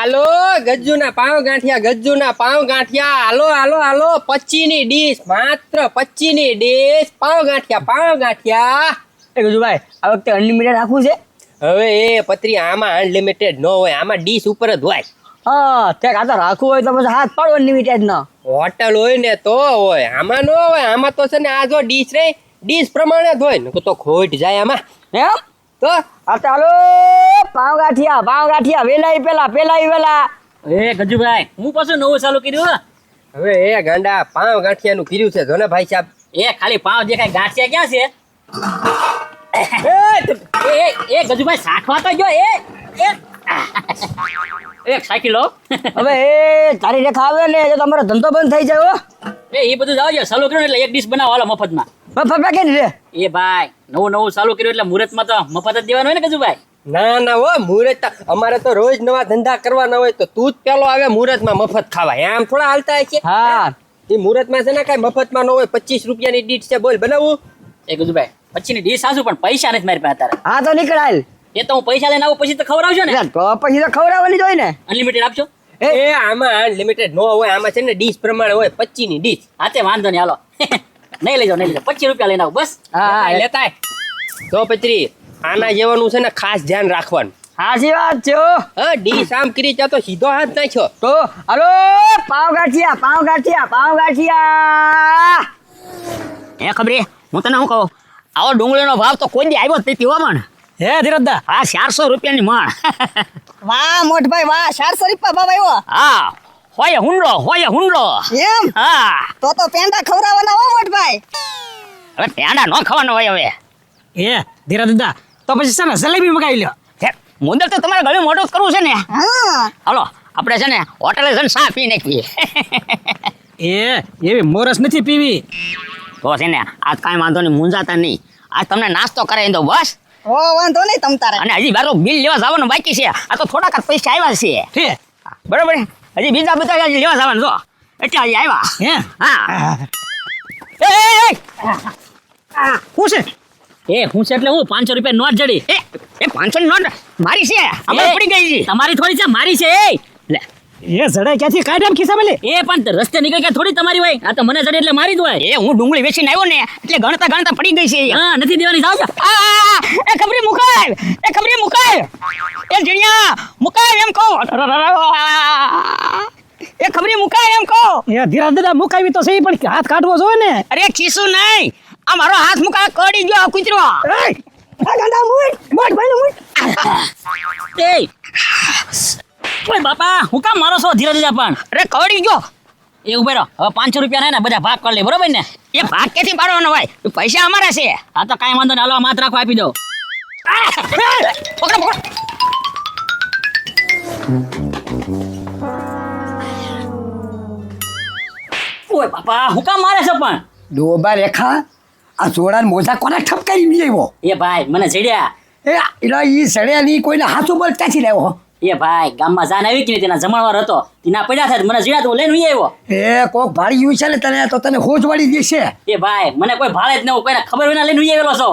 હાલો ગજ્જુના પાવ ગાંઠિયા હાલો હાલો હાલો 25 ની ડીશ માત્ર 25 ની ડીશ પાવ ગાંઠિયા એ ગજુભાઈ આ વખતે અનલિમિટેડ રાખવું છે. હવે એ પત્રી આમાં અનલિમિટેડ ન હોય આમાં ડીશ ઉપર જ હોય. હા તે કાતો રાખવું હોય તો પછી હાથ પાડો અનલિમિટેડ નો. હોટલ હોય ને તો હોય આમાં ન હોય. આમાં તો છે ને આ જો ડીશ રે ડીશ પ્રમાણે જ હોય ને તો ખોટ જાય આમાં એમ તો આ ચાલો પાવ ગાંઠિયા વેલા એ ગજુભાઈ હું પાછું નવું ચાલુ કર્યું. હવે એ ગાંડા પાવ ગાંઠિયાનું કર્યું છે જો ને ભાઈ સાહેબ. એ ખાલી પાવ દેખાય ગાંઠિયા ક્યાં છે? એ ગજુભાઈ સાખવા તો જો એક સાકી લો. હવે એ તારી રેખા આવે ને તો તમારો ધંધો બંધ થઈ જાય. એ બધું જાવ જો ચાલુ કર્યું એટલે એક ડીશ બનાવો હાલો મફતમાં. મફત કે રે એ ભાઈ નવું ચાલુ કર્યું એટલે મુહૂર્તમાં તો મફત જ દેવાનું હોય ને ગજુભાઈ. ના હો મુહૂર્ત અમારે તો રોજ નવા ધંધા કરવાના હોય તો તું જ પેલો આવે મુહૂર્તમાં મફત ખાવા. આમ થોડા હાલતા હોય છે. હા એ મુહૂર્તમાં છે ને કઈ મફતમાં ન હોય. 25 રૂપિયાની ડીશ છે બોલ બનાવું. એ ગજુભાઈ 25 ની ડીશ આસુ પણ પૈસા નથી મારી પાસે અત્યારે. હા તો નીકળાય એ તો હું પૈસા લઈને આવું પછી તો ખવડાવજો ને. તો પછી તો ખવડાવવાની જ હોય ને. અનલિમિટેડ આપજો. એ આમાં અનલિમિટેડ નો હોય. આમાં છે ને ડીશ પ્રમાણે હોય 25 ની ડીશ. હા તે વાંધો નહીં હાલો. નહીં લઈ જાઓ 25 રૂપિયા લઈને આવું બસ. હા લેતા તો પત્રી આના જેવાનું છે ને ખાસ ધ્યાન રાખવાનું. સાચી વાત છે. હા ડીશ આમ કરી તો સીધો હાથ નાખ્યો તો હાલો પાવ ગાંઠિયા એ ખબરે હું તને શું કહું આવો ડુંગળીનો ભાવ તો કોઈ દી આવ્યો જ નથી હોવા મણ. હે ધીરજદા હા 400 રૂપિયાની મણ. વાહ મોટભાઈ વાહ 400 રૂપિયા ભાવ આવ્યો. હા હોય હુંડો એમ હા તો પેંડા ખવડાવવાના હો મોટભાઈ. હવે પેંડા ન ખાવાનો હોય હવે. એ ધીરજદા તો પછી છે ને જલેબી મગાવી લ્યો. મુંદર તો તમારે ગળે મોટું જ કરવું છે ને. હા હાલો આપણે છે ને હોટલે જઈને ચા પી નાખીએ. એવી મોરસ નથી પીવી. તો છે ને આજ કાંઈ વાંધો નહીં મૂંઝાતા નહીં. આજ તમને નાસ્તો કરાવી દો બસ. હો વાંધો નહીં તમ તારે. અને હજી બારો બિલ લેવા જવાનું બાકી છે. આ તો થોડાક જ પૈસા આવ્યા છે. બરોબર હજી બીજા બધા હજી લેવા જવાનું જો એટલે હજી આવ્યા. હે હા શું છે હું છે એટલે હું 500 રૂપિયા નોટ જડી. એ 500 ની નોટ મારી છે અમારે પડી ગઈ છે. તમારી થોડી છે મારી છે. લે એ જડે ક્યાંથી કાઢ્યા આમ ખિસ્સા મેલે. એ પણ રસ્તે નીકળી ગયા થોડી તમારી હોય. આ તો મને જડે એટલે મારી જ હોય. એ હું ડુંગળી વેચીને આવ્યો ને એટલે ગણતા પડી ગઈ છે. હા નથી દેવાની જાવ. એ ખબરી મુકાય એ જીણિયા મુકાય એમ કહો. એ ખબરી મુકાય એમ કહો. એ ધીરજદા મુકાવી તો સહી પણ હાથ કાઢવો જોઈએ ને. અરે ખીસું નહીં આ મારો હાથ મુકા કડી ગયો કૂતરો. આ ગાંડા મોટ ભાઈ એ ઓય બાપા હું કામ મારો છો ધીરજ પણ. અરે કડી ગયો એ ઉભે રહો. હવે 500 રૂપિયા ને બધા ભાગ કરી લે બરોબર ને. એ ભાગ ક્યાંથી પાડવાનો હોય પૈસા અમારા છે. હા તો કાંઈ વાંધો નહીં હાલો માથ રાખવા આપી દો. પકડો ઓય બાપા હું કામ મારે છે પણ. ડોબા રેખા આ જોડાન મોજા કોને ઠપકારી લઈ આવ્યો. એ ભાઈ મને જડ્યા. એલા ઈ સડ્યા ની કોઈને હાથું બોલ ક્યાંથી લાવ્યો. એ ભાઈ ગામમાં જાન આવી કે તેના જમણવાર હતો તેના પડ્યા થાય મને જડ્યા તો લઈને આવ્યો. એ કોક ભાડી યુ છે ને તને તો તને હોજ વાળી દેશે. એ ભાઈ મને કોઈ ભાળે જ ન હોય કોઈને ખબર વિના લઈને આવેલો છો.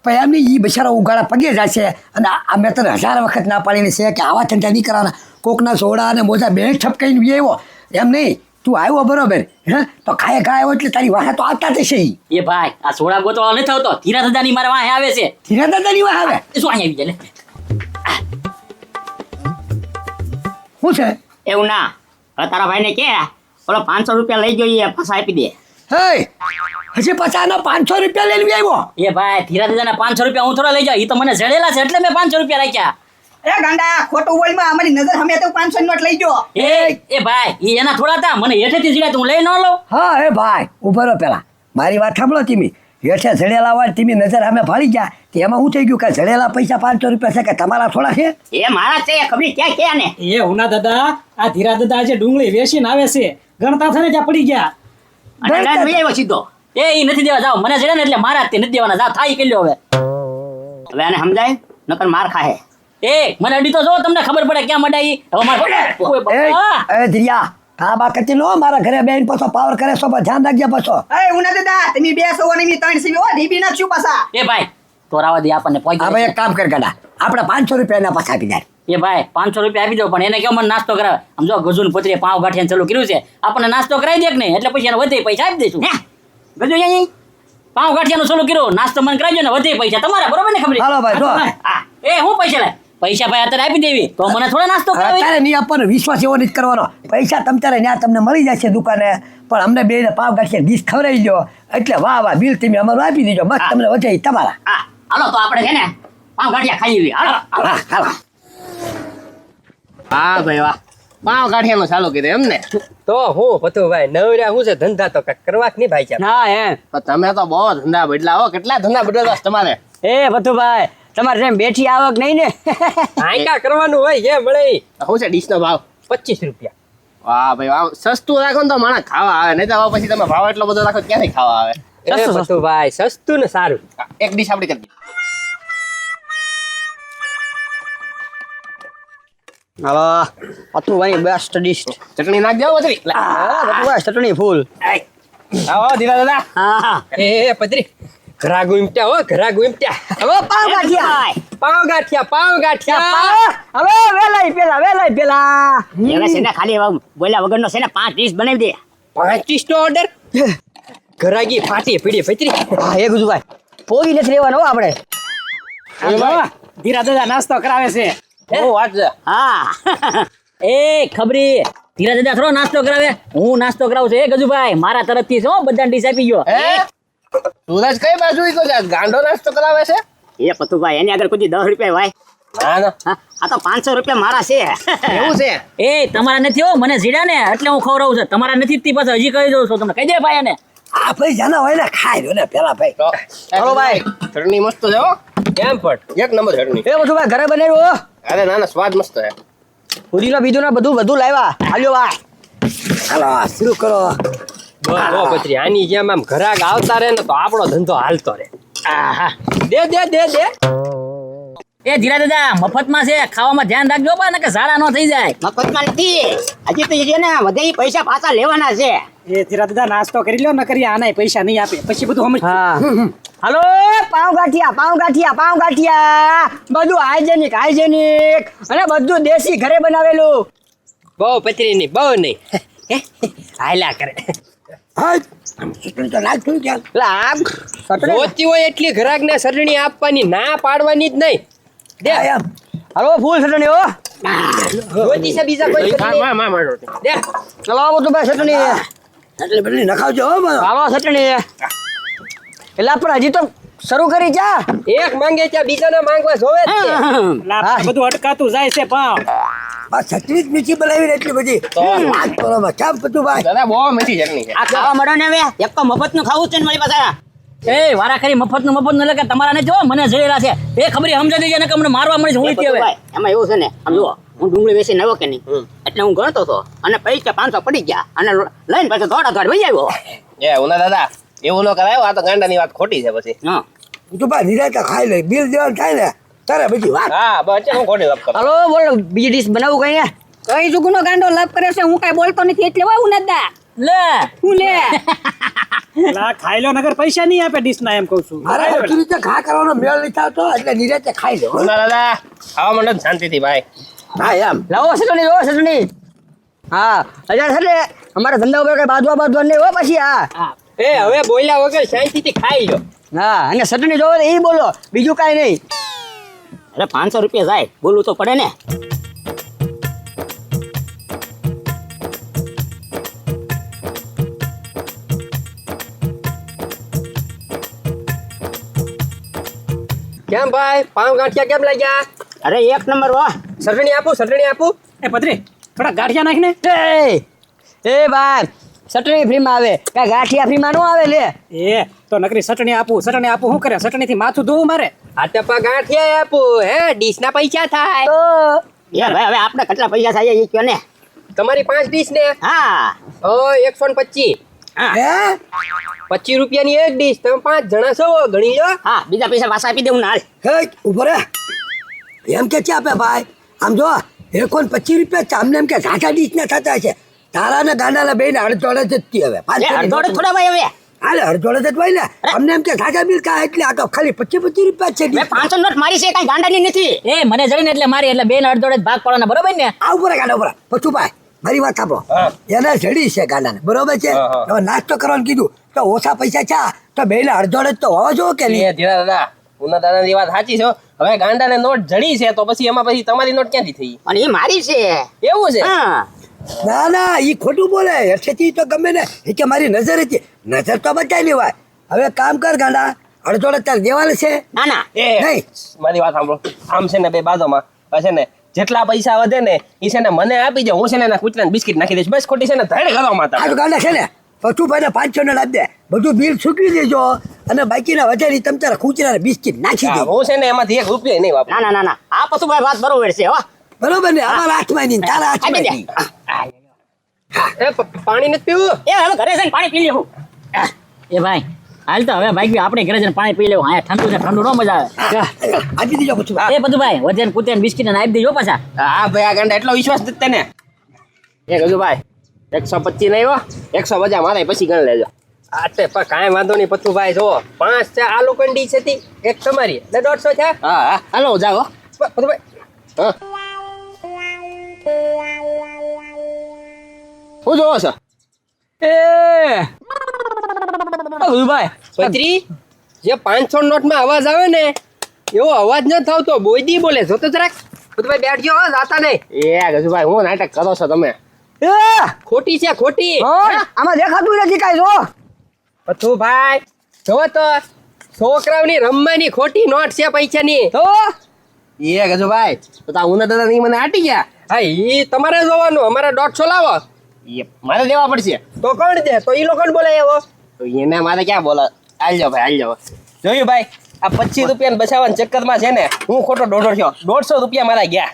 પણ એમની ઈ બિચારા ઉગાડા પગે જાય છે અને આ મેં તને 1000 વખત ના પાડીને છે કે આવા ધંધા નહીં કરવાના. કોકના સોડા અને મોજા બે ઠપકાઈને લઈ આવ્યો એમ નહીં. તું આવ્યો બરોબર હે તો ખાય આવ્યો એટલે તારી વાહે તો આવતા જશે. એ ભાઈ આ સોડા ગોતવાળો નથી આવતો. ધીરા દાદાની મારે વાહે આવે છે. ધીરા દાદાની વાહે આવે શું અહીંયા આવી જાય લે. શું છે એવું ના હવે તારા ભાઈને કે ઓલો 500 રૂપિયા લઈ જોઈએ પાછા આપી દે. હે હજી 50 ના 500 રૂપિયા લઈને આવ્યો. એ ભાઈ ધીરા દાદાના 500 રૂપિયા હું થોડા લઈ જાઉં. એ તો મને જડેલા છે એટલે મેં 500 રૂપિયા રાખ્યા. એ ગાંડા ખોટું બોલમાં અમારી નજર હમે તો 500 ની નોટ લઈ ગયો. એ ભાઈ એ એના થોડા હતા મને હેઠેથી જડ્યા તો હું લઈ ન લઉં. હા હે ભાઈ ઉભો રહો પેલા મારી વાત સાંભળો તમે. હેઠે જડેલા હોય તમે નજર અમે ભાળી ગયા તો એમાં શું થઈ ગયું કે જડેલા પૈસા 500 રૂપિયા છે કે તમારા થોડા છે. એ મારા છે ખબર ક્યાં ને. એ હુના દાદા આ ધીરા દાદા આજે ડુંગળી વેચીને આવે છે ગણતા થઈને ત્યાં પડી ગયા. અને લઈને આવ્યો સીધો. એ નથી દેવા જાવ મને જડે ને એટલે મારા તે નથી દેવાના જાવ થાય કરી લો હવે. હવે આને સમજાય નકર માર ખાહે. એ મને અડી તો જો તમને ખબર પડે ક્યાં મડાઈ. હવે માર એ ધીરિયા કાબા કતી નો મારા ઘરે બેન પાછો પાવર કરે છો ધ્યાન રાખજે પાછો. એ ઉના દાદા તમે 200 અને મી 300 હો ઢીબી નાખ્યું પાછા. એ ભાઈ તો રાવા દે આપણને પહોંચી. હવે એક કામ કર ગડા આપણે 500 રૂપિયા ના પાછા આપી દે. એ ભાઈ 500 રૂપિયા આપી દો, પણ એને કેમ મને નાસ્તો કરાવે? આમ જો ગજુન પતરી પાવ ગાંઠિયા ચાલુ કર્યું છે, આપણને નાસ્તો કરાવી દે કે નહીં, એટલે પછી એને વધે પૈસા આપી દઈશું. ગજુ અહીં પાવ ગાંઠિયાનું ચાલુ કર્યું, નાસ્તો મને કરાવી દો ને વધે પૈસા તમારા, બરોબર ને ખબર? હાલો ભાઈ જો હા એ હું પૈસા લે? પૈસા ભાઈ અત્યારે આપી દેવી તો મને થોડા નાસ્તો કરાવી? અત્યારે નહીં આપવાનો, વિશ્વાસ એવો નથી કરવાનો. પૈસા તમ તારે ત્યાં તમને મળી જશે દુકાને, પણ અમને બેને પાવ ગાંઠિયા ડીશ ખવડાવી દો એટલે વાહ વાહ, બિલ તમે અમારું આપી દેજો, બસ તમને વધે તમારા. હા હાલો તો આપણે છે ને પાવ ગાંઠિયા ખાઈ લઈએ. હાલો હા હાલો. હા ભાઈ વાહ, પાવ ગાંઠિયાનું ચાલુ કીધું એમ ને? તો હું પતુભાઈ નવરા હું છે, ધંધા તો કઈક કરવા જ નહીં ભાઈ સાહેબ. હા એમ. તમે તો બહુ ધંધા બદલા હો, કેટલા ધંધા બદલવા તમારે? એ ભથુભાઈ તમારે જેમ બેઠી આવક નહીં ને. આયકા કરવાનું હોય જે મળે ઈ. શું છે ડીશ નો ભાવ? 25 રૂપિયા. વાહ ભાઈ વાહ, સસ્તું રાખો ને તો માણસ ખાવા આવે, નહીં તો પછી તમે ભાવ એટલો બધો રાખો તો ક્યાંથી ખાવા આવે? સસ્તું ભાઈ, સસ્તું ને સારું. એક ડીશ આપડી કરી દીધી. હાલો ભથુભાઈ બેસ્ટ ડિશ. ચટણી નાખ દેવો પતરી. ભથુભાઈ ચટણી ફૂલ. આવો ધીરા દાદા. હા એ પતરી ઘરા ગુમટ્યા હો, ઘરા ગુમટ્યા. હવે પાવ ગાંઠિયા. પાવ ગાંઠિયા, પાવ ગાંઠિયા. હવે વેલાઈ પેલા. હવે છે ને ખાલી બોલ્યા વગરનો છે ને 5 ડીશ બનાવી દે. 25 નો ઓર્ડર. ઘરાગી ફાટી પીડી પતરી. હા એ ગુજુભાઈ પોગી નથી રહેવાનો હો આપણે. ધીરા દાદા નાસ્તો કરાવે છે. બહુ વાત છે. હા એ ખબરી ધીરા દાદા થોડો નાસ્તો કરાવે, હું નાસ્તો કરાવું છું. એ ગજુભાઈ મારા તરફથી છે હો, બધા ડીશ આપી ગયો. સૂરજ કઈ બાજુ ઈ તો ગાંડો નાસ્તો કરાવે છે? એ પતુભાઈ એની આગળ કોઈ 10 રૂપિયા ભાઈ. હા ના હા, આ તો 500 રૂપિયા મારા છે. એવું છે? એ તમારા નથી હો, મને જીડા ને એટલે હું ખવડાવું છું. તમારા નથી તી પાછા હજી કહી દઉં છું તમને. કહી દે ભાઈ એને. આ પૈસા ના હોય ને ખાઈ લો ને પેલા ભાઈ. ચલો ભાઈ, ચટણી મસ્ત છે હો. કેમ પણ એક નંબર ચટણી. એ ભથુભાઈ ઘરે બનાવ્યું હો. અરે ના ના, સ્વાદ મસ્ત છે. પુદીનો બીજું બધું લાવ્યા. હાલ્યો ભાઈ. હાલો શરૂ કરો. બહુ પતરી આની જેમ આમ ઘરાક આવતા રહે ને તો આપણો ધંધો હાલતો રહે. આહા. દે દે દે દે. એ ધીરા દાદા મફતમાં છે, ખાવામાં ધ્યાન રાખજો બા ને કે ઝાડા ન થઈ જાય. મફતમાં નથી, હજી તો છે ને વધે પૈસા પાછા લેવાના છે. એ ધીરા દાદા નાસ્તો કરી લ્યો ન કરી આના પૈસા નહીં આપે પછી બધું સમજ. હા હાલો પાવ ગાંઠિયા બધું હાઇજેનિક અને બધું દેશી ઘરે બનાવેલું. બહુ પતરી નહીં, બહુ નહીં. હાયલા કરે. હા ચટણી તો નાખતું ક્યાં. એટલે આમ ચટણી. જોતી હોય એટલી ઘરાક ને સરણી આપવાની, ના પાડવાની જ નહીં. દે. એમ હાલો ફૂલ ચટણી હો. જોતી છે બીજા કોઈ ચટણી? દે. ચલો બધું ભાઈ ચટણી. એટલે બધી નખાવજો હો મારો. હાલો ચટણી. એટલે પણ હજી તો શરૂ કરી જા. એક માંગે ત્યાં બીજાના માંગવા જોવે જ છે. હા બધું અટકાતું જાય છે પાવ. બસ ચટણી જ મીઠી બનાવી એટલી બધી. વાત કરો માં કેમ પતું ભાઈ. દાદા બહુ મીઠી ચટણી છે. આ ખાવા મળો ને હવે એક તો મફતનું ખાવું છે ને મારી પાસે. એ વારા ખરી મફતનું એટલે કે તમારા ને જો મને જડેલા છે એ ખબર સમજાઈ દેજે ને કે મને મારવા મળી હું હવે. એમાં એવું છે ને આમ જુઓ હું ડુંગળી વેચીને આવ્યો કે નહીં એટલે હું ગણતો હતો અને પૈસા 500 પડી ગયા અને લઈને પાછો દોડ વહી આવ્યો. એ ઉના દાદા એવું ન કરાયો, આ તો ગાંડાની વાત ખોટી છે પછી. હા તું ભાઈ નિરાતે ખાઈ લે, બિલ દેવાનું થાય ને તારે બધી વાત. હા બસ હું ખોટી વાત કરું. હાલો બોલો બીજી ડીશ બનાવું કઈ ને. કઈ જુગુનો ગાંડો લાભ કરે છે, હું કઈ બોલતો નથી એટલે વાવ નદા લે હું લે. લા ખાઈ લો નગર પૈસા નહીં આપે ડીશ ના એમ કહું છું. મારે હરખી રીતે ઘા કરવાનો મેળ નહીં થતો એટલે નિરાતે ખાઈ લો. ઉના દાદા ખાવા માંડો ને શાંતિથી ભાઈ. હા એમ લાવો ચટણી. હા અજાર છે ને અમારા ધંધા ઉપર કઈ બાંધવા નહીં હો પછી. હા એ હવે બોલ્યા વગર શાંતિથી ખાઈ લો. હા અને ચટણી જોવો એ બોલો બીજું કાંઈ નહીં. અરે 500 રૂપિયા જાય બોલવું તો પડે ને. કેમ ભાઈ પાવ ગાંઠિયા કેમ લાગ્યા? અરે એક નંબર હો. ચટણી આપું. એ પત્રી થોડા ગાંઠિયા નાખીને. એ ભાઈ ચટણી ફ્રીમાં આવે કાંઈ ગાંઠિયા ફ્રીમાં ન આવે લે. એ તો નકરી ચટણી આપું શું કરે ચટણી થી માથું ધોવું મારે. આ તો પા ગાંઠિયા આપું હે, ડીશ ના પૈસા થાય. યાર ભાઈ હવે આપણે કેટલા પૈસા થાય એ કયો ને. તમારી 5 ડીશ ને હા 125. હે 25 રૂપિયાની એક ડીશ, તમે 5 જણા છો ગણી લો. હા બીજા પૈસા પાછા આપી દેવું ને હાલ. હે ઉભો રે એમ કે આપે ભાઈ. આમ જો 125 રૂપિયા ચામને એમ કે ઝાઝા ડીશ ના થતા છે. તારા ને ગાંડાના બેન અડધો જ હવે અડધોડે થોડા ભાઈ હવે હાલે અડધોળે જ હોય ને અમને એમ કે સાજા બિલ કા એટલે આ તો ખાલી 25 રૂપિયા જ છે મેં 500 નોટ મારી છે કઈ ગાંડાની નથી એ મને જડીને એટલે મારી એટલે બેન અડધોડે જ ભાગ પાડવાના બરોબર ને આ ઉપર ગાડા ઉપર પછુભાઈ મારી વાત સાંભળો એને જડી છે ગાડાને બરોબર છે હવે નાસ્તો કરવાનું કીધું તો ઓછા પૈસા છે તો બેને અડધોળે જ તો હોવા જો કે નહીં ધીરા દાદા ઉના દાદાની વાત સાચી છે હવે ગાંડાને નોટ જડી છે તો પછી એમાં પછી તમારી નોટ ક્યાંથી થઈ અને એ મારી છે એવું છે હા ના ના ઈ ખોટું બોલે હેઠેથી તો ગમે ને એ કે મારી નજર હતી નજર તો બચાવી લેવાય હવે કામ કર ગાંડા અડધોળે તાર દેવાલે છે ના ના એ નહીં મારી વાત સાંભળો આમ છે ને બે બાજુમાં છે ને જેટલા પૈસા વધે ને એ છે ને મને આપી દે હું છે ને એના કૂતરાને બિસ્કિટ નાખી દઈશ બસ ખોટી છે ને ધડ કરવા માતા આ તો ગાંડા છે ને પછુભાઈને 500 ને આપી દે બધું બિલ ચૂકવી દેજો અને બાકીના વધારી તમ તારા ખૂચરાને બિસ્કિટ નાખી દે હું છે ને એમાંથી એક રૂપિયો નહીં વાપરું ના ના ના ના આ પછી ભાઈ વાત બરોબર છે હો બરોબર ને અમારા હાથમાં નહીં તારા હાથમાં આપી દે. નહીં એ પાણી નથી પીવું એ હવે ઘરે જઈને પાણી પી લેવું એ ભાઈ હાલ તો હવે ભાઈ આપણે ઘરે જઈને પાણી પી લેવું હા ઠંડુ છે ઠંડુ નો મજા આવે આપી દેજો પછુભાઈ એ બધું ભાઈ વધે કૂતે બિસ્કિટ ને આપી દેજો પાછા હા ભાઈ આ ગાંડા એટલો વિશ્વાસ નથી તને એ કીધું ભાઈ 125 નહીં હો 150 મારે પછી ગણ લેજો આ તે પણ કાંઈ વાંધો નહીં પથુભાઈ જો 5 છે આલુ કંડી છે તી એક તમારી એટલે 150 છે હા હા હાલો જાઓ પથુભાઈ હા હું જોવો છો એ ભાઈ પત્રી જે 500 નોટમાં અવાજ આવે ને એવો અવાજ ન થતો બોયદી બોલે જો તો જરાક પથુભાઈ બેઠજો હો જાતા નહીં એ ગજુભાઈ હું નાટક કરો છો તમે એ ખોટી છે ખોટી આમાં દેખાતું નથી કાંઈ જો પથુભાઈ જો તો છોકરાઓની રમવાની ખોટી નોટ છે પૈસાની તો એ ગજુભાઈ તો તા ઉના દાદા ની મને આટી ગયા હા ઈ તમારે જોવાનું અમારે 150 લાવો એ મારે દેવા પડશે તો કોણ દે તો ઈ લોકોને બોલાય આવો તો એને મારે ક્યાં બોલા હાલ જાવ ભાઈ હાલ જાવ જોયું ભાઈ આ 25 રૂપિયા બચાવવાના ચક્કરમાં છે ને હું ખોટો 150 રૂપિયા મારા ગયા